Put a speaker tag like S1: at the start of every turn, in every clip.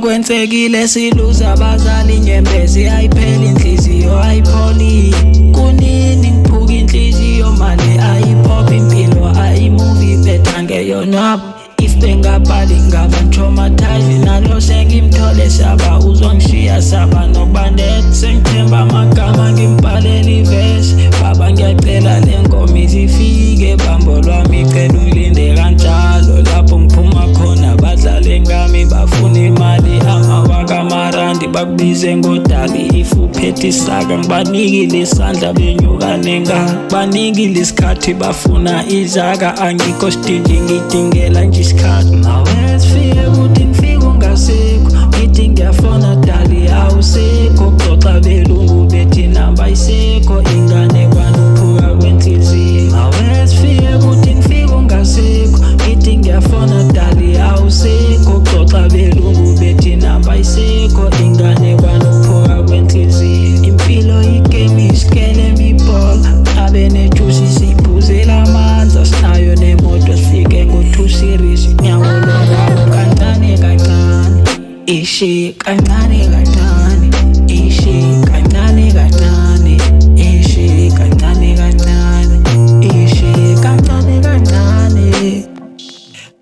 S1: okwenzekile siluza abazali nyembezi ayipheli inhliziyo ayipholi kunini ngiphuka inhliziyo mali ayipop impilo ayimovie betha ngeyonwabo if bengabali ngaba traumatized nalo sengimthole saba uzongishiya saba nokubandela sengithemba amagama ngimbhalela ivesi baba ngiyacela le ngoma izifike bambo lwami icela ungilinde kanjalo lapho ngiphuma khona badlale ngami bafuna imali amawaka amarandi bakubize ngodali if uphethe isaka ngibanikile isandla benyukane nga banikile isikhathi bafuna izaka angikho stingy ngidingela nje isikhathi nawe sifike ukuthi ngifike ungasekho ngithi ngiyafona dali awusekho xoxa belungu bethi namba isekho ingane kwanophuka kwenhliziyo nawe sifike ukuthi ngifike ungasekho ngithi ngiyafona dali awusekho xoxa belungu bethi namba isekho ingane kwanophuka kwenhliziyo impilo igame isikele mibhola abe nejuice siphuzela amanzi sinayo nemoto sifike ngo-2 series nyawo longabo kancane kancane ishi kancane kancane ishi kancane kancane ishi kancane kancane ishi kancane kancane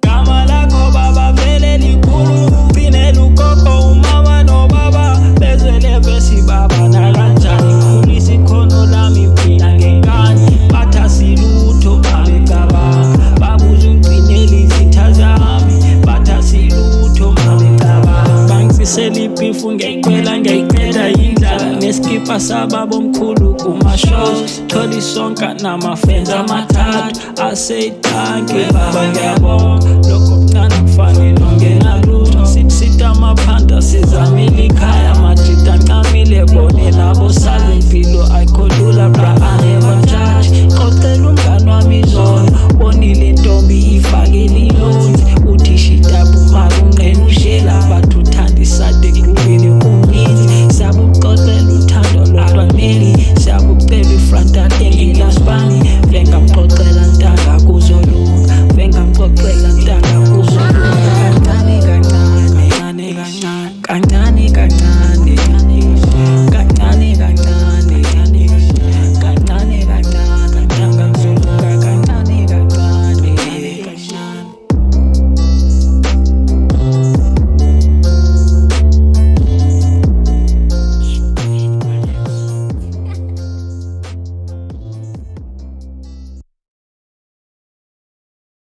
S1: gama lakho baba vele likhulu ugcinela ugogo umama nobaba bezwele vesi baba nakanjani khulisa ikhono lami phila ngengane bathasilutho babecabanga babuza ungcinela izitha zami bathasilutho babecabanga bangisisela ipifu ngiyayicela indlala neskipa sababa omkhulu kuma-shows thola isonka namafenzi amathathu aseytanke baba ngiyabonga lokho kuncane kufane nongenalutho sita amaphanda sizamile ikhaya majida ncamile bone nabo sala